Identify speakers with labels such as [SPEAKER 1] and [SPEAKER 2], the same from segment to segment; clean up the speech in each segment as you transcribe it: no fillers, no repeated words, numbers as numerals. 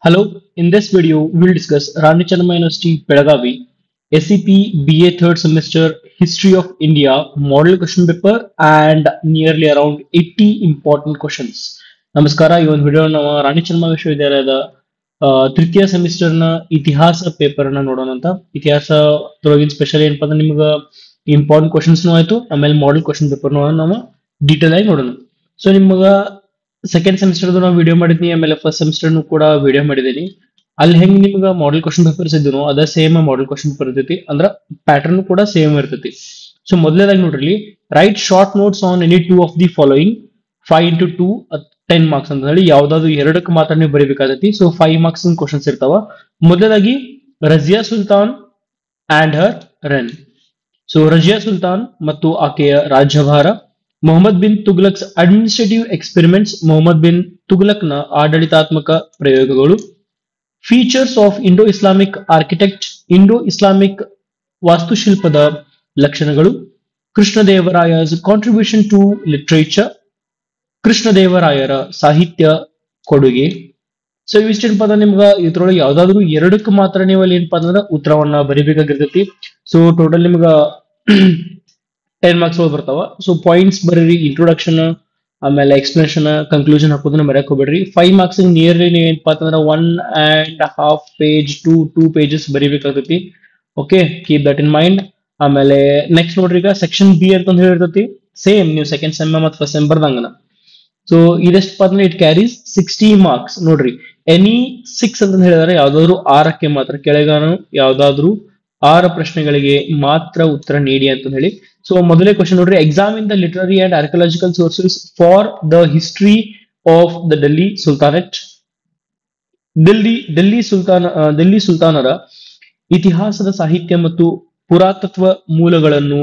[SPEAKER 1] Hello, in this video, we will discuss Rani Channamma University, Pelagavi, SCP BA third semester History of India model question paper and nearly around 80 important questions. ನಮಸ್ಕಾರ ಈ ಒಂದು video ನಾವು ರಾಣಿ ಚೆನ್ನಮ್ಮ ವಿಶ್ವವಿದ್ಯಾಲಯದ ತೃತೀಯ ಸೆಮಿಸ್ಟರ್ನ ಇತಿಹಾಸ paper ಅನ್ನ ನೋಡೋಣ ಅಂತ. ಇತಿಹಾಸದೊಳಗಿನ ಸ್ಪೆಷಲ್ ಏನಪ್ಪಾ ಅಂದ್ರೆ ನಿಮ್ಗೆ ಇಂಪಾರ್ಟೆಂಟ್ ಕ್ವಶನ್ಸ್ ಆಯ್ತು, ಆಮೇಲೆ ಮಾಡೆಲ್ ಕ್ವಶನ್ ಪೇಪರ್ ನಾವು ಡೀಟೇಲ್ ಆಗಿ ನೋಡೋಣ. ಸೊ ನಿಮ್ಗ ಸೆಕೆಂಡ್ ಸೆಮಿಸ್ಟರ್ ನಾವು ವಿಡಿಯೋ ಮಾಡಿದ್ನಿ, ಆಮೇಲೆ ಫಸ್ಟ್ ಸೆಮಿಸ್ಟರ್ ಕೂಡ ವಿಡಿಯೋ ಮಾಡಿದೀನಿ. ಅಲ್ಲಿ ಹೆಂಗ್ ನಿಮ್ಗೆ ಮಾಡೆಲ್ ಕ್ವಶನ್ ಪೇಪರ್ಸ್ ಇದ್ದು ಅದ ಸೇಮ್ ಮಾಡೆಲ್ ಕ್ವಶನ್ ಪೇಪರ್ ಇರ್ತೈತಿ, ಅಂದ್ರ ಪ್ಯಾಟರ್ನ್ ಕೂಡ ಸೇಮ್ ಇರ್ತೈತಿ. ಸೊ ಮೊದಲೇದಾಗಿ ನೋಡ್ರಿ, right short notes on any two of the following 5 into 2 10 marks ಅಂತ ಹೇಳಿ ಯಾವ್ದಾದ್ರು ಎರಡಕ್ಕೆ ಮಾತ್ರ ನೀವು ಬರೀಬೇಕಾಗತಿ. ಸೊ 5 ಮಾರ್ಕ್ಸ್ ಕ್ವಶನ್ಸ್ ಇರ್ತಾವ. ಮೊದಲೇದಾಗಿ Razia Sultan and her reign. So Razia Sultan ಮತ್ತು ಆಕೆಯ ರಾಜ್ಯಭಾರ. Mohammed bin Tughlaq's administrative experiments. ಮೊಹಮ್ಮದ್ ಬಿನ್ ತುಗ್ಲಕ್ನ ಆಡಳಿತಾತ್ಮಕ ಪ್ರಯೋಗಗಳು. Features of Indo Islamic architect. Indo Islamic ವಾಸ್ತುಶಿಲ್ಪದ ಲಕ್ಷಣಗಳು. Krishnadevaraya's contribution to literature. ಕೃಷ್ಣದೇವರಾಯರ ಸಾಹಿತ್ಯ ಕೊಡುಗೆ. ಸೊ ಇವಿಷ್ಟೇನಪ್ಪ ಅಂದ್ರೆ ನಿಮ್ಗೆ ಇದ್ರೊಳಗೆ ಯಾವ್ದಾದ್ರು ಎರಡಕ್ಕೆ ಮಾತ್ರ ನೀವು ಅಲ್ಲಿ ಏನಪ್ಪಾ ಅಂದ್ರೆ ಉತ್ತರವನ್ನ ಬರಿಬೇಕಾಗಿರ್ತೈತಿ. ಸೊ ಟೋಟಲ್ ನಿಮ್ಗ 10 ಮಾರ್ಕ್ಸ್ ಬರ್ತಾವ. ಸೊ ಪಾಯಿಂಟ್ಸ್ ಬರೀರಿ, ಇಂಟ್ರೊಡಕ್ಷನ್, ಆಮೇಲೆ ಎಕ್ಸ್ಪ್ಲನೇಷನ್, ಕನ್ಕ್ಲೂಷನ್ ಹಾಕೋದನ್ನ ಮರ್ಯಾಕ್ ಹೋಗ್ಬೇಡ್ರಿ. 5 ಮಾರ್ಕ್ಸ್ ನಿಯರ್ಲಿ ನೀವು ಏನಪ್ಪಾ ಅಂತಂದ್ರೆ 1.5 ಪೇಜ್ ಟು 2 pages ಬರಿಬೇಕಾಗ್ತೈತಿ. Okay, keep that in mind. ಆಮೇಲೆ ನೆಕ್ಸ್ಟ್ ನೋಡ್ರಿ, ಈಗ ಸೆಕ್ಷನ್ ಬಿ ಅಂತ ಹೇಳಿರ್ತೈತಿ. ಸೇಮ್ ನೀವು ಸೆಕೆಂಡ್ ಸೆಮ್ ಮತ್ತು ಫಸ್ಟ್ ಸೆಮ್ ಬರ್ದಂಗನ. ಸೊ ಇದೆಷ್ಟಪ್ಪ ಅಂದ್ರೆ ಇಟ್ ಕ್ಯಾರೀಸ್ 60 ಮಾರ್ಕ್ಸ್. ನೋಡ್ರಿ, ಎನಿ 6 ಅಂತ ಹೇಳಿದ್ರೆ ಯಾವ್ದಾದ್ರು 6ಕ್ಕೆ ಮಾತ್ರ, ಕೆಳಗಾನು ಯಾವ್ದಾದ್ರು 6 ಪ್ರಶ್ನೆಗಳಿಗೆ ಮಾತ್ರ ಉತ್ತರ ನೀಡಿ ಅಂತ ಹೇಳಿ. ಸೊ ಮೊದಲೇ ಕ್ವಶನ್ ನೋಡ್ರಿ, examine the literary and archaeological sources for the history of the Delhi sultanate. Delhi ಸುಲ್ತಾನರ ಇತಿಹಾಸದ ಸಾಹಿತ್ಯ ಮತ್ತು ಪುರಾತತ್ವ ಮೂಲಗಳನ್ನು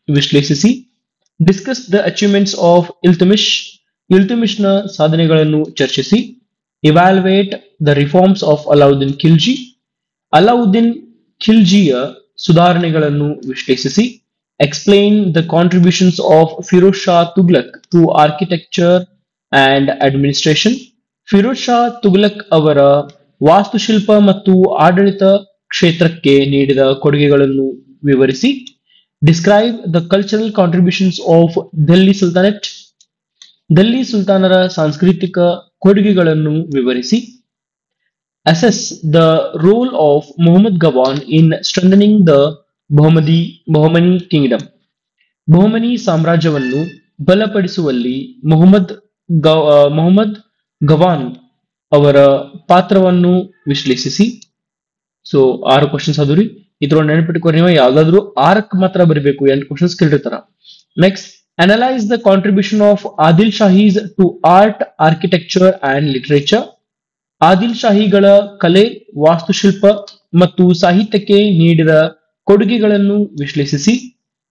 [SPEAKER 1] ವಿಶ್ಲೇಷಿಸಿ. Discuss the achievements of Iltutmish. ಇಲ್ತುಮಿಶ್ನ ಸಾಧನೆಗಳನ್ನು ಚರ್ಚಿಸಿ. Evaluate the reforms of Alauddin Khilji. Alauddin ಖಿಲ್ಜಿಯ ಸುಧಾರಣೆಗಳನ್ನು ವಿಶ್ಲೇಷಿಸಿ. Explain the contributions of Firoz Shah Tughlaq to architecture and administration. Firoz Shah Tughlaq ಅವರ ವಾಸ್ತುಶಿಲ್ಪ ಮತ್ತು ಆಡಳಿತ ಕ್ಷೇತ್ರಕ್ಕೆ ನೀಡಿದ ಕೊಡುಗೆಗಳನ್ನು ವಿವರಿಸಿ. Describe the cultural contributions of Delhi sultanate. Delhi ಸುಲ್ತಾನರ ಸಾಂಸ್ಕೃತಿಕ ಕೊಡುಗೆಗಳನ್ನು ವಿವರಿಸಿ. Assess the role of Mohammed Gawan in strengthening the Bahmani kingdom. ಬಹುಮನಿ ಸಾಮ್ರಾಜ್ಯವನ್ನು ಬಲಪಡಿಸುವಲ್ಲಿ ಮೊಹಮ್ಮದ್ ಗವಾನ್ ಅವರ ಪಾತ್ರವನ್ನು ವಿಶ್ಲೇಷಿಸಿ. ಸೊ 6 ಕ್ವಶನ್ಸ್ ಅದರಿ. ಇದ್ರೊಳಗೆ ನೆನಪಿಟ್ಕೊಂಡು ನೀವು ಯಾವ್ದಾದ್ರು 6ಕ್ಕೆ ಮಾತ್ರ ಬರೀಬೇಕು, 8 ಕ್ವಶನ್ಸ್ ಕೇಳಿರ್ತಾರ. Next, analyse the contribution of Adil Shahis to art, architecture and literature. Adil ಶಾಹಿಗಳ ಕಲೆ, ವಾಸ್ತುಶಿಲ್ಪ ಮತ್ತು ಸಾಹಿತ್ಯಕ್ಕೆ ನೀಡಿದ ಕೊಡುಗೆಗಳನ್ನು ವಿಶ್ಲೇಷಿಸಿ.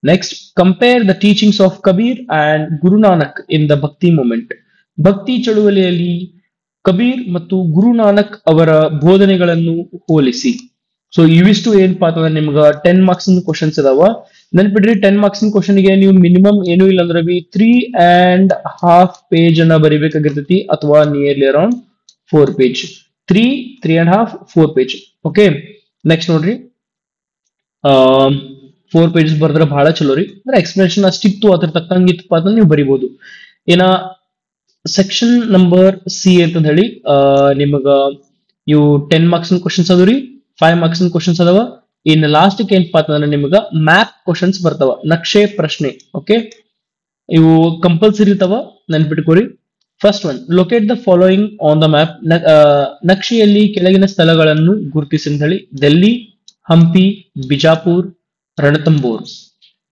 [SPEAKER 1] Next, compare the teachings of Kabir and Guru Nanak in the bhakti movement. Bhakti ಚಳುವಳಿಯಲ್ಲಿ ಕಬೀರ್ ಮತ್ತು ಗುರು ನಾನಕ್ ಅವರ ಬೋಧನೆಗಳನ್ನು ಹೋಲಿಸಿ. ಸೊ ಇವಿಷ್ಟು ಏನಪ್ಪಾ ಅಂತಂದ್ರೆ ನಿಮ್ಗೆ 10 ಮಾರ್ಕ್ಸ್ ಕ್ವಶನ್ಸ್ ಇದಾವ. ನೆನ್ಪಿಡ್ರಿ, 10 ಮಾರ್ಕ್ಸ್ ಕ್ವಶನ್ಗೆ ನೀವು ಮಿನಿಮಮ್ ಏನು ಇಲ್ಲ ಅಂದ್ರೆ 3.5 ಪೇಜ್ ಅನ್ನ ಬರಿಬೇಕಾಗಿರ್ತೈತಿ, ಅಥವಾ nearly around 4 page. 3.5 4 page. Okay, next ನೋಡ್ರಿ, 4 ಪೇಜಸ್ ಬರೆದ್ರೆ ಬಹಳ ಚಲೋ ರೀ. ಅಂದ್ರೆ ಎಕ್ಸ್ಪ್ಲನೇಷನ್ ಅಷ್ಟಿತ್ತು, ಅದ್ರ ತಕ್ಕಂಗಿತ್ತಪ್ಪ ಅಂತ ನೀವು ಬರಿಬಹುದು. ಏನ ಸೆಕ್ಷನ್ ನಂಬರ್ ಸಿ ಅಂತ ಹೇಳಿ ನಿಮಗ ಇವು 10 ಮಾರ್ಕ್ಸ್ ಕ್ವಶನ್ಸ್ ಅದಾವ್ರಿ, 5 ಮಾರ್ಕ್ಸ್ ಕ್ವಶನ್ಸ್ ಅದಾವ. ಇನ್ ಲಾಸ್ಟ್ ಏನಪ್ಪಾ ಅಂತಂದ್ರೆ ನಿಮಗ ಮ್ಯಾಪ್ ಕ್ವಶನ್ಸ್ ಬರ್ತಾವ, ನಕ್ಷೆ ಪ್ರಶ್ನೆ. ಓಕೆ, ಇವು ಕಂಪಲ್ಸರಿ ಇರ್ತಾವ, ನೆನ್ಪಿಟ್ಕೋರಿ. First one, locate the following on the map. ನಕ್ಷೆಯಲ್ಲಿ ಕೆಳಗಿನ ಸ್ಥಳಗಳನ್ನು ಗುರುತಿಸಿ ಅಂತ ಹೇಳಿ. ಡೆಲ್ಲಿ, ಹಂಪಿ, ಬಿಜಾಪುರ್, ರಣತಂಬೋರ್.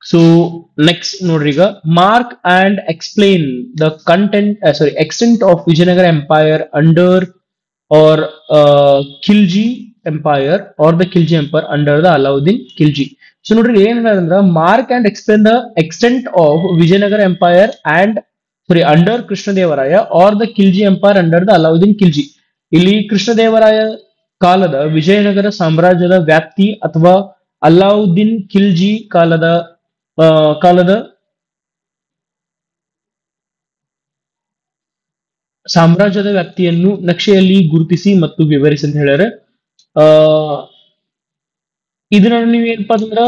[SPEAKER 1] ಸೊ ನೆಕ್ಸ್ಟ್ ನೋಡ್ರಿ, ಈಗ mark and explain the extent of Vijayanagara empire under or Khilji empire or the Khilji empire under the Alauddin Khilji. So ನೋಡ್ರಿ, ಏನ್ ಅಂದ್ರ mark and explain the extent of Vijayanagara empire under Krishnadevaraya or the Khilji empire under the Alauddin Khilji. ಇಲ್ಲಿ ಕೃಷ್ಣದೇವರಾಯ ಕಾಲದ ವಿಜಯನಗರ ಸಾಮ್ರಾಜ್ಯದ ವ್ಯಾಪ್ತಿ ಅಥವಾ ಅಲಾವುದ್ದೀನ್ ಖಿಲ್ಜಿ ಕಾಲದ ಸಾಮ್ರಾಜ್ಯದ ವ್ಯಾಪ್ತಿಯನ್ನು ನಕ್ಷೆಯಲ್ಲಿ ಗುರುತಿಸಿ ಮತ್ತು ವಿವರಿಸಿ ಅಂತ ಹೇಳ್ಯಾರ. ಆ ಇದನ್ನ ನೀವು ಏನಪ್ಪಾ ಅಂತಂದ್ರ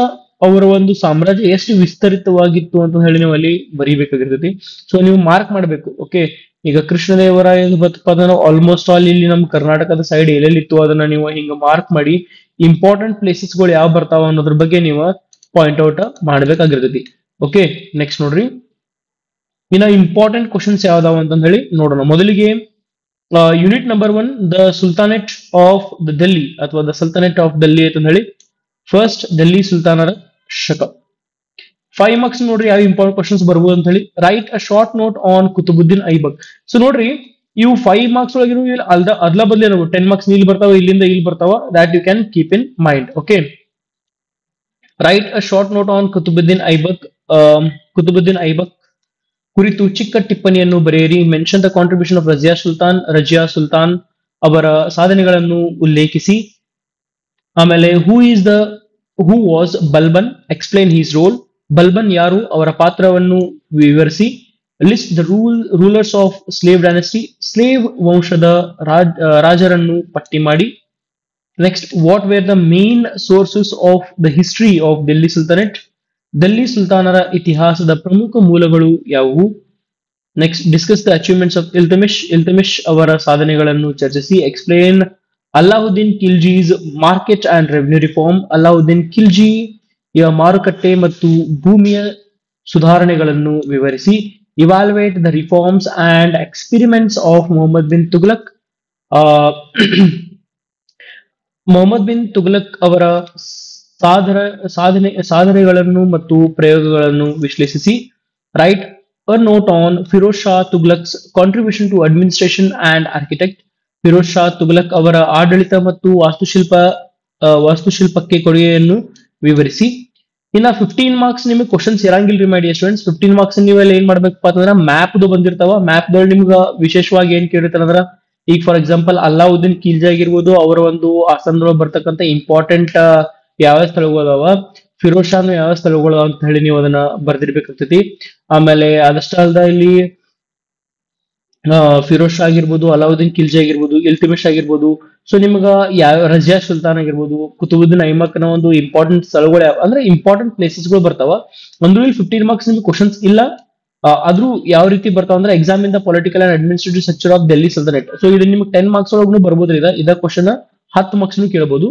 [SPEAKER 1] ಅವರ ಒಂದು ಸಾಮ್ರಾಜ್ಯ ಎಷ್ಟು ವಿಸ್ತರಿತವಾಗಿತ್ತು ಅಂತ ಹೇಳಿ ನೀವು ಅಲ್ಲಿ ಬರೀಬೇಕಾಗಿರ್ತೈತಿ. ಸೊ ನೀವು ಮಾರ್ಕ್ ಮಾಡ್ಬೇಕು. ಓಕೆ, ಈಗ ಕೃಷ್ಣದೇವರಾಯ ಬತ್ತಪ್ಪ ಅಂದ್ರೆ ಆಲ್ಮೋಸ್ಟ್ ಆಲ್ ಇಲ್ಲಿ ನಮ್ಮ ಕರ್ನಾಟಕದ ಸೈಡ್ ಎಲ್ಲೆಲ್ಲಿತ್ತು ಅದನ್ನ ನೀವು ಹಿಂಗ ಮಾರ್ಕ್ ಮಾಡಿ ಇಂಪಾರ್ಟೆಂಟ್ ಪ್ಲೇಸಸ್ ಗಳು ಯಾವ ಬರ್ತಾವ ಅನ್ನೋದ್ರ ಬಗ್ಗೆ ನೀವು ಪಾಯಿಂಟ್ ಔಟ್ ಮಾಡ್ಬೇಕಾಗಿರ್ತೈತಿ. ಓಕೆ, ನೆಕ್ಸ್ಟ್ ನೋಡ್ರಿ, ಇನ್ನ ಇಂಪಾರ್ಟೆಂಟ್ ಕ್ವಶನ್ಸ್ ಯಾವ್ದಾವ ಅಂತ ಹೇಳಿ ನೋಡೋಣ. ಮೊದಲಿಗೆ unit number 1, the ಸುಲ್ತಾನೇಟ್ of the Delhi ಅಥವಾ ದ ಸುಲ್ತಾನೇಟ್ ಆಫ್ ಡೆಲ್ಲಿ ಅಂತ ಹೇಳಿ. ಫಸ್ಟ್, ಡೆಲ್ಲಿ ಸುಲ್ತಾನರ ಶಕ. 5 ಮಾರ್ಕ್ಸ್ ನೋಡ್ರಿ ಯಾವ ಇಂಪಾರ್ಟೆಂಟ್ ಕ್ವಶನ್ಸ್ ಬರ್ಬೋದು ಅಂತ ಹೇಳಿ. Right a short note on Qutbuddin Aibak. So ನೋಡ್ರಿ, ಇವು 5 ಮಾರ್ಕ್ಸ್ ಒಳಗಿನ ಅದ್ಲ ಬದ್ಲಿ 10 ಮಾರ್ಕ್ಸ್ ಇಲ್ಲಿ ಬರ್ತಾವ, ಇಲ್ಲಿಂದ ಇಲ್ಲಿ ಬರ್ತಾವ. That you can keep in mind. Okay, write a short note on Qutbuddin Aibak. Qutbuddin Aibak ಕುರಿತು ಚಿಕ್ಕ ಟಿಪ್ಪಣಿಯನ್ನು ಬರೆಯಿರಿ. Mention the contribution of Razia Sultan ಅವರ ಸಾಧನೆಗಳನ್ನು ಉಲ್ಲೇಖಿಸಿ. ಆಮೇಲೆ who was Balban, explain his role. Balban ಯಾರು, ಅವರ ಪಾತ್ರವನ್ನು ವಿವರಿಸಿ. List the rulers of slave dynasty, slave ವಂಶದ ರಾಜರನ್ನು ಪಟ್ಟಿ ಮಾಡಿ. Next, what were the main sources of the history of Delhi sultanate, Delhi ಸುಲ್ತಾನರ ಇತಿಹಾಸದ ಪ್ರಮುಖ ಮೂಲಗಳು ಯಾವುವು. Next, discuss the achievements of Iltutmish ಅವರ ಸಾಧನೆಗಳನ್ನು ಚರ್ಚಿಸಿ. Explain Alauddin Khilji's market and revenue reform, Alauddin ಖಿಲ್ಜಿಯ ಮಾರುಕಟ್ಟೆ ಮತ್ತು ಭೂಮಿಯ ಸುಧಾರಣೆಗಳನ್ನು ವಿವರಿಸಿ. Evaluate the reforms and experiments of Mohammed bin Tughlaq, Mohammed bin Tughlaq ಅವರ ಸಾಧನೆಗಳನ್ನು ಮತ್ತು ಪ್ರಯೋಗಗಳನ್ನು ವಿಶ್ಲೇಷಿಸಿ. Write a note on Firoz Shah Tughlaq's contribution to administration and architect, Firoz Shah Tughlaq ಅವರ ಆಡಳಿತ ಮತ್ತು ವಾಸ್ತುಶಿಲ್ಪಕ್ಕೆ ಕೊಡುಗೆಯನ್ನು ವಿವರಿಸಿ. ಇನ್ನ 15 ಮಾರ್ಕ್ಸ್ ನಿಮಗೆ ಕ್ವಶನ್ಸ್ ಇರಂಗಿಲ್ರಿ ಮಾಡಿ ಸ್ಟೂಡೆಂಟ್ಸ್. 15 ಮಾರ್ಕ್ಸ್ ನೀವೆಲ್ಲ ಏನ್ ಮಾಡ್ಬೇಕಪ್ಪ ಅಂತಂದ್ರ ಮ್ಯಾಪ್ ಬಂದಿರ್ತಾವ. ಮ್ಯಾಪ್ ನಿಮ್ಗ ವಿಶೇಷವಾಗಿ ಏನ್ ಕೇಳಿರ್ತಾರ ಅಂದ್ರ, ಈಗ ಫಾರ್ ಎಕ್ಸಾಂಪಲ್ ಅಲ್ಲಾವುದ್ದೀನ್ ಖಿಲ್ಜಿ ಆಗಿರ್ಬೋದು, ಅವರ ಒಂದು ಆಸ್ಥಾನದೊಳಗೆ ಬರ್ತಕ್ಕಂಥ ಇಂಪಾರ್ಟೆಂಟ್ ಯಾವ ಸ್ಥಳಗಳು ಅದಾವ, ಫಿರೋಜ್ ಶಾನು ಯಾವ ಸ್ಥಳಗಳು ಅಂತ ಹೇಳಿ ನೀವು ಅದನ್ನ ಬರ್ದಿರ್ಬೇಕಾಗ್ತೈತಿ. ಆಮೇಲೆ ಅದಷ್ಟ ಅಲ್ದ ಇಲ್ಲಿ ಫಿರೋಜ್ ಶಾ ಆಗಿರ್ಬೋದು, ಅಲಾವುದ್ದೀನ್ ಖಿಲ್ಜಿ ಆಗಿರ್ಬೋದು, ಇಲ್ತಮಿಶ್ ಆಗಿರ್ಬೋದು. ಸೊ ನಿಮ್ಗ ಯಾವ ರಜಿಯಾ ಸುಲ್ತಾನ್ ಆಗಿರ್ಬೋದು, ಕುತುಬುದ್ದೀನ್ ಐಮಕ್ನ ಒಂದು ಇಂಪಾರ್ಟೆಂಟ್ ಸ್ಥಳಗಳು ಅಂದ್ರೆ ಇಂಪಾರ್ಟೆಂಟ್ ಪ್ಲೇಸಸ್ ಗಳು ಬರ್ತಾವ. ಒಂದು ಇಲ್ಲಿ 15 ಮಾರ್ಕ್ಸ್ ನಿಮ್ಗೆ ಕ್ವಶನ್ಸ್ ಇಲ್ಲ. ಆದ್ರೂ ಯಾವ ರೀತಿ ಬರ್ತಾವ ಅಂದ್ರೆ exam in the political and administrative structure of Delhi ಸುಲ್ತಾನೇಟ್. So ಇದು ನಿಮ್ಗೆ 10 ಮಾರ್ಕ್ಸ್ ಒಳಗೂ ಬರ್ಬೋದ್ರಿ. ಇದ ಕ್ವಶನ್ 10 ಮಾರ್ಕ್ಸ್ ಕೇಳಬಹುದು.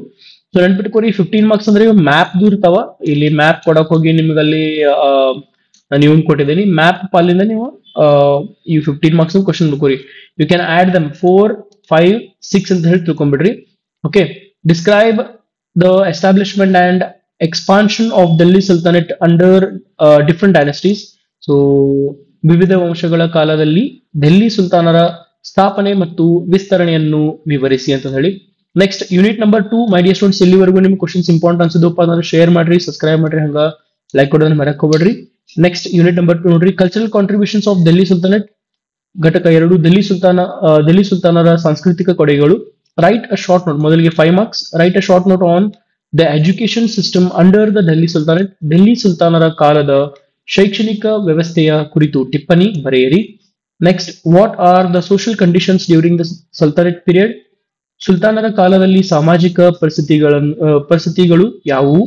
[SPEAKER 1] ಸೊ ನೆನ್ಪಿಟ್ಕೋರಿ, 15 ಮಾರ್ಕ್ಸ್ ಅಂದ್ರೆ ಮ್ಯಾಪ್ ಇರ್ತಾವ. ಇಲ್ಲಿ ಮ್ಯಾಪ್ ಕೊಡಕ್ ಹೋಗಿ ನಿಮ್ಗೆ ಅಲ್ಲಿ ನೀವು ಕೊಟ್ಟಿದ್ದೀನಿ ಮ್ಯಾಪ್ ಪಾಲಿಂದ ನೀವು ಈ 15 ಮಾರ್ಕ್ಸ್ ಕ್ವಶನ್ ಬರ್ಕೋರಿ. ಯು ಕ್ಯಾನ್ ಆಡ್ ದಮ್ 4, 5, 6 ಅಂತ ಹೇಳಿ ತಿಳ್ಕೊಂಡ್ಬಿಡ್ರಿ. Okay, describe the establishment and expansion of Delhi sultanate under different dynasties. So ವಿವಿಧ ವಂಶಗಳ ಕಾಲದಲ್ಲಿ ಡೆಲ್ಲಿ ಸುಲ್ತಾನರ ಸ್ಥಾಪನೆ ಮತ್ತು ವಿಸ್ತರಣೆಯನ್ನು ವಿವರಿಸಿ ಅಂತ ಹೇಳಿ. ನೆಕ್ಸ್ಟ್, ಯೂನಿಟ್ ನಂಬರ್ 2 ಮೈ ಡಿಯರ್ ಸ್ಟೂಡೆಂಟ್ಸ್. ಇಲ್ಲಿವರೆಗೂ ನಿಮ್ಗೆ ಕ್ವಶನ್ಸ್ ಇಂಪಾರ್ಟೆಂಟ್ ಅನ್ಸಿದಪ್ಪ ಅಂದ್ರೆ ಶೇರ್ ಮಾಡ್ರಿ, ಸಬ್ಸ್ಕ್ರೈಬ್ ಮಾಡ್ರಿ, ಹಂಗ ಲೈಕ್ ಕೊಡೋದನ್ನ ಮರಕ್ ಹೋಗ್ಬೇಡ್ರಿ. ನೆಕ್ಸ್ಟ್, ಯೂನಿಟ್ ನಂಬರ್ 2 ನೋಡ್ರಿ, cultural contributions of Delhi sultanate. ಘಟಕ 2, ಡೆಲ್ಲಿ ಸುಲ್ತಾನರ ಸಾಂಸ್ಕೃತಿಕ ಕೊಡುಗೆಗಳು. Write a short note. ಮೊದಲಿಗೆ 5 marks. Write a short note on the education system under the Delhi sultanate. Delhi ಸುಲ್ತಾನರ ಕಾಲದ ಶೈಕ್ಷಣಿಕ ವ್ಯವಸ್ಥೆಯ ಕುರಿತು ಟಿಪ್ಪಣಿ ಬರೆಯಿರಿ. Next, what are the social conditions during the sultanate period. ಸುಲ್ತಾನರ ಕಾಲದಲ್ಲಿ ಸಾಮಾಜಿಕ ಪರಿಸ್ಥಿತಿಗಳು ಯಾವುವು.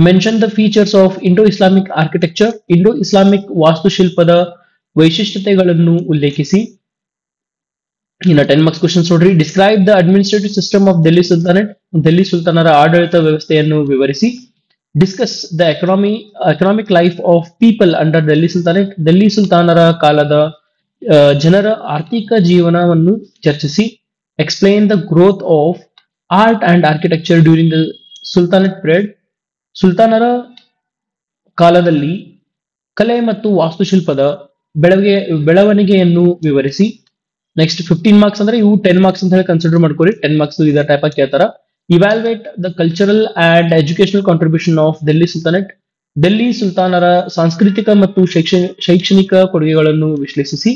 [SPEAKER 1] Mention the features of Indo Islamic architecture. Indo Islamic ವಾಸ್ತುಶಿಲ್ಪದ ವೈಶಿಷ್ಟ್ಯತೆಗಳನ್ನು ಉಲ್ಲೇಖಿಸಿ. ಇನ್ನು 10 ಮಾರ್ಕ್ಸ್ ಕ್ವಶನ್ಸ್ ನೋಡ್ರಿ. Describe the administrative system of Delhi sultanate. Delhi ಸುಲ್ತಾನರ ಆಡಳಿತ ವ್ಯವಸ್ಥೆಯನ್ನು ವಿವರಿಸಿ. Discuss the economic life of people under Delhi sultanate. Delhi ಸುಲ್ತಾನರ ಕಾಲದ ಜನರ ಆರ್ಥಿಕ ಜೀವನವನ್ನು ಚರ್ಚಿಸಿ. Explain the growth of art and architecture during the sultanate period. ಸುಲ್ತಾನರ ಕಾಲದಲ್ಲಿ ಕಲೆ ಮತ್ತು ವಾಸ್ತುಶಿಲ್ಪದ ಬೆಳವಣಿಗೆಯನ್ನು ವಿವರಿಸಿ. ನೆಕ್ಸ್ಟ್, 15 ಮಾರ್ಕ್ಸ್ ಅಂದ್ರೆ ಇವು 10 ಮಾರ್ಕ್ಸ್ ಅಂತ ಹೇಳಿ ಕನ್ಸಿಡರ್ ಮಾಡ್ಕೊಳ್ಳಿ. 10 ಮಾರ್ಕ್ಸ್ ಇದ ಟೈಪ್ ಆಗಿ ಕೇಳ್ತಾರ. Evaluate the cultural and educational contribution of Delhi sultanate. Delhi ಸುಲ್ತಾನರ ಸಾಂಸ್ಕೃತಿಕ ಮತ್ತು ಶೈಕ್ಷಣಿಕ ಕೊಡುಗೆಗಳನ್ನು ವಿಶ್ಲೇಷಿಸಿ.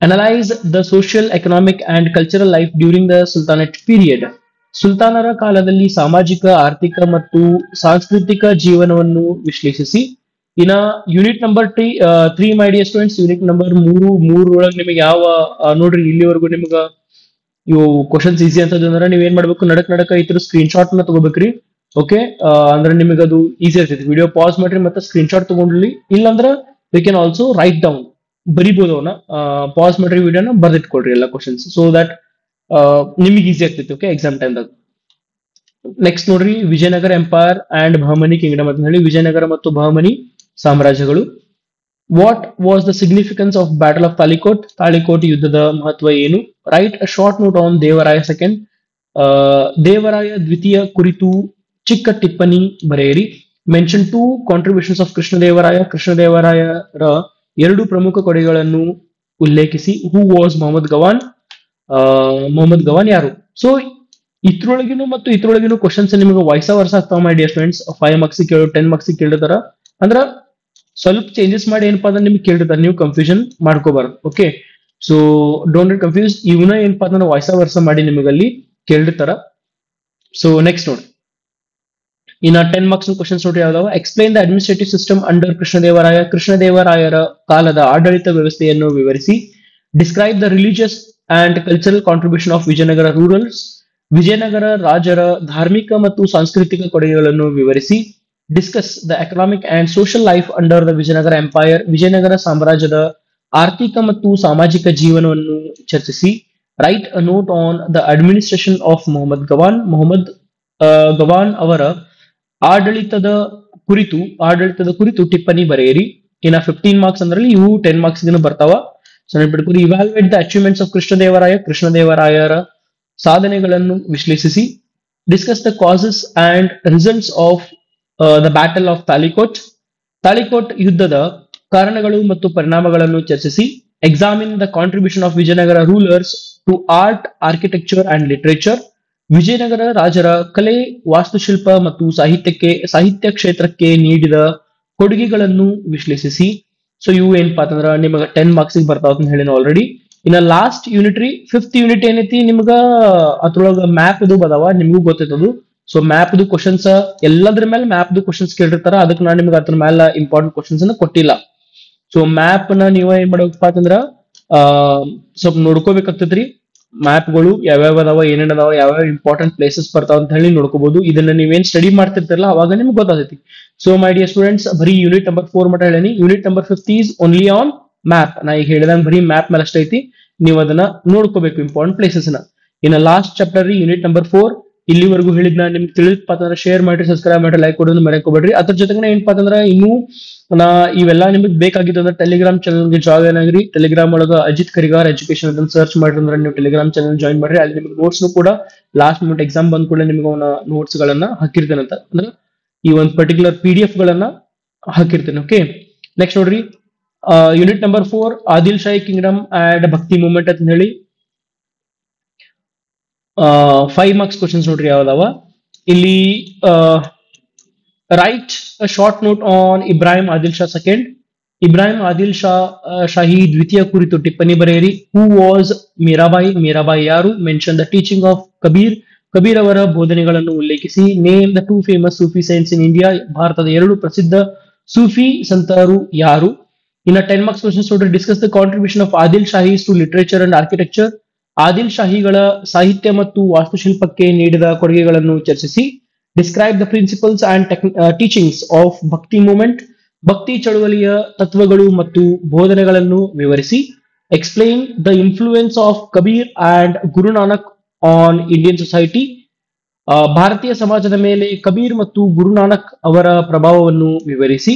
[SPEAKER 1] Analyse the social, economic and cultural life during the sultanate period. ಸುಲ್ತಾನರ ಕಾಲದಲ್ಲಿ ಸಾಮಾಜಿಕ, ಆರ್ಥಿಕ ಮತ್ತು ಸಾಂಸ್ಕೃತಿಕ ಜೀವನವನ್ನು ವಿಶ್ಲೇಷಿಸಿ. ಇನ್ನ unit number three my dear students, unit number ಮೂರೊಳಗೆ ನಿಮಗೆ ಯಾವ ನೋಡ್ರಿ ಇಲ್ಲಿವರೆಗೂ ನಿಮ್ಗ ಇವು ಕ್ವಶನ್ಸ್ ಈಸಿ ಅಂತ ಅಂದ್ರೆ ನೀವ್ ಏನ್ ಮಾಡ್ಬೇಕು, ನಡಕ್ ಇದ್ರ ಸ್ಕ್ರೀನ್ ಶಾಟ್ ನ ತಗೋಬೇಕ್ರಿ. ಓಕೆ, ಅಂದ್ರೆ ನಿಮಗೆ ಅದು ಈಸಿ ಆಗ್ತೈತಿ. ವಿಡಿಯೋ ಪಾಸ್ ಮಾಡ್ರಿ ಮತ್ತೆ ಸ್ಕ್ರೀನ್ ಶಾಟ್ ತಗೊಂಡ್ಲಿ, ಇಲ್ಲಾಂದ್ರ we can also write down, ಬರಿಬಹುದು ಅವನ್ನ. ಪಾಸ್ ಮಾಡ್ರಿ ವಿಡಿಯೋನ ಬರ್ದಿಟ್ಕೊಳ್ರಿ ಎಲ್ಲ ಕ್ವಶನ್ಸ್, ಸೊ ದಟ್ ನಿಮಗೆ ಈಸಿ ಆಗ್ತೈತಿ. ಓಕೆ, ಎಕ್ಸಾಮ್ ಟೈಮ್ದಾಗ. ನೆಕ್ಸ್ಟ್ ನೋಡ್ರಿ, Vijayanagara empire and Bahmani kingdom ಅಂತ ಹೇಳಿ, ವಿಜಯನಗರ ಮತ್ತು ಬಹಮನಿ ಸಾಮ್ರಾಜ್ಯಗಳು. What was the significance of battle of Talikota? Talikota ಯುದ್ಧದ ಮಹತ್ವ ಏನು? Write a short note on Devaraya second. Devaraya ದ್ವಿತೀಯ ಕುರಿತು ಚಿಕ್ಕ ಟಿಪ್ಪಣಿ ಬರೆಯಿರಿ. Mention to contributions of Krishnadevaraya. ಕೃಷ್ಣದೇವರಾಯರ ಎರಡು ಪ್ರಮುಖ ಕೊಡುಗೆಗಳನ್ನು ಉಲ್ಲೇಖಿಸಿ. Who was Mohammed Gawan? ಮೊಹಮ್ಮದ್ ಗವಾನ್ ಯಾರು? ಸೊ ಇದ್ರೊಳಗಿನ ಮತ್ತು ಇದ್ರೊಳಗಿನ ಕ್ವಶನ್ಸ್ ನಿಮಗೆ ವಾಯ್ಸ್ ವರ್ಸ್ ಆಗ್ತಾವ ಮೈ ಡಿಯರ್ ಫ್ರೆಂಡ್ಸ್. 5 ಮಾರ್ಕ್ಸ್ ಕೇಳು, 10 ಮಾರ್ಕ್ಸ್ ಕೇಳಿದಾರ ಅಂದ್ರ ಸ್ವಲ್ಪ ಚೇಂಜಸ್ ಮಾಡಿ ಏನಪ್ಪಾ ಅಂದ್ರೆ ನಿಮ್ಗೆ ಕೇಳಿರ್ತಾರೆ, ನೀವು ಕನ್ಫ್ಯೂಷನ್ ಮಾಡ್ಕೋಬಾರ್ದು. Okay, so don't get confuse. ಇವನ್ನ ಏನಪ್ಪಾ ಅಂದ್ರೆ ವಾಯ್ಸ್ ವರ್ಸ ಮಾಡಿ ನಿಮಗೆ ಅಲ್ಲಿ ಕೇಳಿರ್ತಾರ. ಸೊ ನೆಕ್ಸ್ಟ್ ನೋಡಿ, ಇನ್ನ 10 ಮಾರ್ಕ್ಸ್ ಕ್ವಶನ್ಸ್ ನೋಡ್ರಿ ಯಾವ್ದಾವ. Explain the administrative system under Krishnadevaraya. ಕೃಷ್ಣದೇವರಾಯರ ಕಾಲದ ಆಡಳಿತ ವ್ಯವಸ್ಥೆಯನ್ನು ವಿವರಿಸಿ. Describe the religious and cultural contribution of Vijayanagara rulers. Vijayanagara ರಾಜರ ಧಾರ್ಮಿಕ ಮತ್ತು ಸಾಂಸ್ಕೃತಿಕ ಕೊಡುಗೆಗಳನ್ನು ವಿವರಿಸಿ. Discuss the economic and social life under the Vijayanagara empire. Vijayanagara ಸಾಮ್ರಾಜ್ಯದ ಆರ್ಥಿಕ ಮತ್ತು ಸಾಮಾಜಿಕ ಜೀವನವನ್ನು ಚರ್ಚಿಸಿ. Write a note on the administration of Mohammed Gawan. Mohammed Gawan ಅವರ ಆಡಳಿತದ ಕುರಿತು ಟಿಪ್ಪಣಿ ಬರೆಯಿರಿ. ಇನ್ನ 15 ಮಾರ್ಕ್ಸ್ ಅಂದ್ರೆ ಇವು 10 ಮಾರ್ಕ್ಸ್ ಬರ್ತಾವ. ಸೊ ನೆನ್ಪಿಟ್ಕೊರಿ. Evaluate the achievements of Krishnadevaraya. ಕೃಷ್ಣದೇವರಾಯರ ಸಾಧನೆಗಳನ್ನು ವಿಶ್ಲೇಷಿಸಿ. Discuss the causes and results of the battle of Talikota. Talikota ಯುದ್ಧದ ಕಾರಣಗಳು ಮತ್ತು ಪರಿಣಾಮಗಳನ್ನು ಚರ್ಚಿಸಿ. Examine the contribution of Vijayanagara rulers to art, architecture and literature. Vijayanagara ರಾಜರ ಕಲೆ, ವಾಸ್ತುಶಿಲ್ಪ ಮತ್ತು ಸಾಹಿತ್ಯ ಕ್ಷೇತ್ರಕ್ಕೆ ನೀಡಿದ ಕೊಡುಗೆಗಳನ್ನು ವಿಶ್ಲೇಷಿಸಿ. ಸೊ ಇವು ಏನಪ್ಪಾ ಅಂತಂದ್ರ ನಿಮಗೆ 10 ಮಾರ್ಕ್ಸ್ ಬರ್ತಾವ ಅಂತ ಹೇಳಿನ ಆಲ್ರೆಡಿ. ಇನ್ನ ಲಾಸ್ಟ್ ಯೂನಿಟ್ ರೀ, 5th ಯೂನಿಟ್ ಏನೈತಿ ನಿಮ್ಗ ಅದ್ರೊಳಗ ಮ್ಯಾಪ್ ಇದು ಬದಾವ, ನಿಮ್ಗೂ ಗೊತ್ತೈತದು. ಸೊ ಮ್ಯಾಪ್ ಕ್ವಶನ್ಸ್ ಎಲ್ಲದ್ರ ಮೇಲೆ ಮ್ಯಾಪ್ ಕ್ವಶನ್ಸ್ ಕೇಳಿರ್ತಾರ, ಅದಕ್ಕೆ ನಾನು ನಿಮ್ಗೆ ಅದ್ರ ಮೇಲೆ ಇಂಪಾರ್ಟೆಂಟ್ ಕ್ವಶನ್ಸ್ ಅನ್ನ ಕೊಟ್ಟಿಲ್ಲ. ಸೊ ಮ್ಯಾಪ್ ನ ನೀವ ಏನ್ ಮಾಡ್ಬೇಕಪ್ಪ ಅಂತಂದ್ರ ಸ್ವಲ್ಪ ನೋಡ್ಕೋಬೇಕಾಗ್ತದ್ರಿ. ಮ್ಯಾಪ್ಗಳು ಯಾವ್ಯಾವ ಅದಾವ, ಏನೇನ್ ಅದಾವ, ಯಾವ್ಯಾವ ಇಂಪಾರ್ಟೆಂಟ್ ಪ್ಲೇಸಸ್ ಬರ್ತಾವ ಅಂತ ಹೇಳಿ ನೋಡ್ಕೋಬಹುದು. ಇದನ್ನ ನೀವೇನ್ ಸ್ಟಡಿ ಮಾಡ್ತಿರ್ತಿರಲ್ಲ ಅವಾಗ ನಿಮ್ಗೆ ಗೊತ್ತಾಗ್ತೈತಿ. ಸೊ ಮೈ ಡಿಯರ್ ಸ್ಟೂಡೆಂಟ್ಸ್, ಬರೀ ಯೂನಿಟ್ ನಂಬರ್ 4 ಮಟ್ಟ ಹೇಳೀನಿ. Unit number 5 is only on map. ನಾ ಈಗ ಹೇಳಿದಂಗ ಬರೀ ಮ್ಯಾಪ್ ಮೇಲೆ ಅಷ್ಟೇ ಐತಿ, ನೀವು ಅದನ್ನ ನೋಡ್ಕೋಬೇಕು ಇಂಪಾರ್ಟೆಂಟ್ ಪ್ಲೇಸಸ್ ನ. ಇನ್ನ ಲಾಸ್ಟ್ ಚಾಪ್ಟರ್ ರೀ, ಯೂನಿಟ್ ನಂಬರ್ 4. ಇಲ್ಲಿವರೆಗೂ ಹೇಳಿದ್ನ ನಿಮ್ಗೆ ತಿಳಿದಪ್ಪ ಅಂತಂದ್ರೆ ಶೇರ್ ಮಾಡಿ, ಸಬ್ಸ್ಕ್ರೈಬ್ ಮಾಡಿ, ಲೈಕ್ ಕೊಡೋದು ಮರೆಕೋಬೇಡ್ರಿ. ಅದ್ರ ಜೊತೆಗೆ ಏನಪ್ಪಾ ಅಂತಂದ್ರೆ ಇನ್ನೂ ಇವೆಲ್ಲ ನಿಮಗೆ ಬೇಕಾಗಿತ್ತು ಅಂದ್ರೆ ಟೆಲಿಗ್ರಾಮ್ ಚಾನಲ್ಗೆ ಜಾಯಿನ್ ಆಗ್ರಿ. ಟೆಲಿಗ್ರಾಮ್ ಒಳಗ ಅಜಿತ್ ಕರಿಗಾರ್ ಎಜುಕೇಶನ್ ಅಂತ ಸರ್ಚ್ ಮಾಡ್ರಿ ಅಂದ್ರೆ ನೀವು ಟೆಲಿಗ್ರಾಮ್ ಚಾನಲ್ ಜಾಯಿನ್ ಮಾಡ್ರಿ. ಅಲ್ಲಿ ನಿಮ್ಗೆ ನೋಟ್ಸ್ ಕೂಡ ಲಾಸ್ಟ್ ಮಿನಿಟ್ ಎಕ್ಸಾಮ್ ಬಂದ್ ಕೂಡ ನಿಮ್ಗೆ ಅವನ ನೋಟ್ಸ್ ಗಳನ್ನ ಹಾಕಿರ್ತೇನೆ ಅಂತ, ಅಂದ್ರೆ ಈ ಒಂದು ಪರ್ಟಿಕ್ಯುಲರ್ PDF ಗಳನ್ನ ಹಾಕಿರ್ತೇನೆ. ಓಕೆ, ನೆಕ್ಸ್ಟ್ ನೋಡ್ರಿ, unit number 4 Adil Shahi kingdom and bhakti movement ಅಂತ ಹೇಳಿ 5 ಮಾರ್ಕ್ಸ್ ಕ್ವಶನ್ಸ್ ನೋಡ್ರಿ ಯಾವ್ದಾವ. ಇಲ್ಲಿ write a short note on Ibrahim Adil Shah second. Ibrahim Adil Shahi ದ್ವಿತೀಯ ಕುರಿತು ಟಿಪ್ಪಣಿ ಬರೆಯಿರಿ. Who was Mirabai? ಮೀರಾಬಾಯಿ ಯಾರು? Mention the teaching of Kabir. Kabir ಅವರ ಬೋಧನೆಗಳನ್ನು ಉಲ್ಲೇಖಿಸಿ. Name the 2 famous Sufi saints in India. ಭಾರತದ 2 ಪ್ರಸಿದ್ಧ ಸೂಫಿ ಸಂತರು ಯಾರು? ಇನ್ನ 10 ಮಾರ್ಕ್ಸ್ ಕ್ವಶನ್ಸ್ ನೋಡ್ರಿ. Discuss the contribution of Adil Shahis to literature and architecture. Adil ಶಾಹಿಗಳ ಸಾಹಿತ್ಯ ಮತ್ತು ವಾಸ್ತುಶಿಲ್ಪಕ್ಕೆ ನೀಡಿದ ಕೊಡುಗೆಗಳನ್ನು ಚರ್ಚಿಸಿ. Describe the principles and teachings of bhakti movement. Bhakti ಚಳುವಳಿಯ ತತ್ವಗಳು ಮತ್ತು ಬೋಧನೆಗಳನ್ನು ವಿವರಿಸಿ. Explain the influence of Kabir and Guru Nanak on Indian society. ಭಾರತೀಯ ಸಮಾಜದ ಮೇಲೆ ಕಬೀರ್ ಮತ್ತು ಗುರುನಾನಕ್ ಅವರ ಪ್ರಭಾವವನ್ನು ವಿವರಿಸಿ.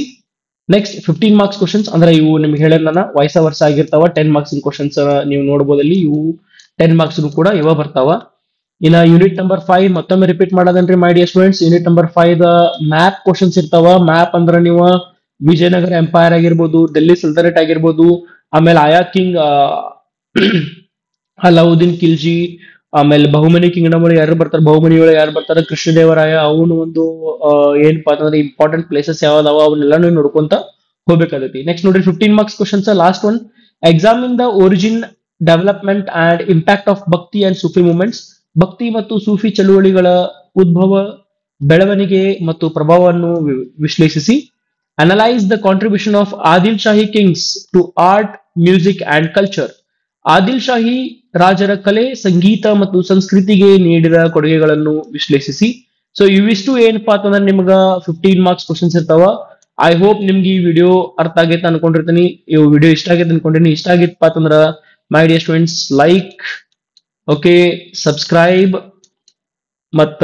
[SPEAKER 1] ನೆಕ್ಸ್ಟ್ 15 ಮಾರ್ಕ್ಸ್ ಕ್ವಶನ್ಸ್, ಅಂದ್ರೆ ಇವು ನಿಮ್ಗೆ ಹೇಳಿದ ವಾಯ್ಸ್ ವರ್ಸ ಆಗಿರ್ತಾವ. 10 ಮಾರ್ಕ್ಸ್ ಕ್ವಶನ್ಸ್ ನೀವು ನೋಡಬಹುದಲ್ಲಿ, ಇವು 10 ಮಾರ್ಕ್ಸ್ ಕೂಡ ಇವ ಬರ್ತಾವ. ಇನ್ನ ಯೂನಿಟ್ ನಂಬರ್ 5 ಮತ್ತೊಮ್ಮೆ ರಿಪೀಟ್ ಮಾಡೋದನ್ರಿ my dear students. Unit number 5 map questions ಇರ್ತಾವ. ಮ್ಯಾಪ್ ಅಂದ್ರೆ ನೀವು ವಿಜಯನಗರ ಎಂಪೈರ್ ಆಗಿರ್ಬೋದು, ಡೆಲ್ಲಿ ಸುಲ್ತಾನೇಟ್ ಆಗಿರ್ಬೋದು, ಆಮೇಲೆ ಆಯಾ ಕಿಂಗ್ ಅಲಾವುದ್ದೀನ್ ಖಿಲ್ಜಿ, ಆಮೇಲೆ ಬಹುಮನಿ ಕಿಂಗ್ಡಮ್ ಒಳಗೆ ಯಾರು ಬರ್ತಾರೆ, ಬಹುಮನಿ ಒಳಗೆ ಯಾರು ಬರ್ತಾರೆ, ಕೃಷ್ಣದೇವರಾಯ, ಅವನು ಒಂದು ಏನಪ್ಪಾ ಅಂತಂದ್ರೆ ಇಂಪಾರ್ಟೆಂಟ್ ಪ್ಲೇಸಸ್ ಯಾವ್ದಾವ ಅವನ್ನೆಲ್ಲ ನೀವು ನೋಡ್ಕೊಂತ ಹೋಗ್ಬೇಕಾಗತ್ತೆ. ನೆಕ್ಸ್ಟ್ ನೋಡ್ರಿ 15 marks questions. Last one, examine the origin, development and impact of ಭಕ್ತಿ ಅಂಡ್ ಸೂಫಿ ಮೂವ್ಮೆಂಟ್ಸ್. ಭಕ್ತಿ ಮತ್ತು ಸೂಫಿ ಚಳುವಳಿಗಳ ಉದ್ಭವ, ಬೆಳವಣಿಗೆ ಮತ್ತು ಪ್ರಭಾವವನ್ನು ವಿಶ್ಲೇಷಿಸಿ. Analyze the contribution of Adil Shahi kings to art, music and culture. Adil Shahi ರಾಜರ ಕಲೆ ಸಂಗೀತ ಮತ್ತು ಸಂಸ್ಕೃತಿಗೆ ನೀಡಿದ ಕೊಡುಗೆಗಳನ್ನು ವಿಶ್ಲೇಷಿಸಿ. ಸೊ ಇವಿಷ್ಟು ಏನಪ್ಪಾ ಅಂತಂದ್ರೆ ನಿಮ್ಗ 15 ಮಾರ್ಕ್ಸ್ ಕ್ವಶನ್ಸ್ ಇರ್ತಾವ. ಐ ಹೋಪ್ ನಿಮ್ಗೆ ಈ ವಿಡಿಯೋ ಅರ್ಥ ಆಗೈತೆ ಅನ್ಕೊಂಡಿರ್ತೀನಿ. ಈ ವಿಡಿಯೋ ಇಷ್ಟ ಆಗೈತೆ ಅನ್ಕೊಂಡಿನಿ. ಇಷ್ಟ ಆಗಿತ್ತಪ್ಪ ಅಂತಂದ್ರ ಮೈ dear students like, okay, subscribe ಮತ್ತ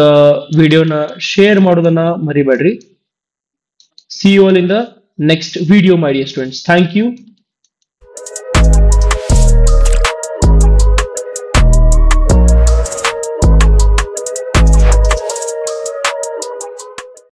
[SPEAKER 1] ವಿಡಿಯೋನ ಶೇರ್ ಮಾಡೋದನ್ನ ಮರಿಬೇಡ್ರಿ. See you all in the next video, my dear students. Thank you.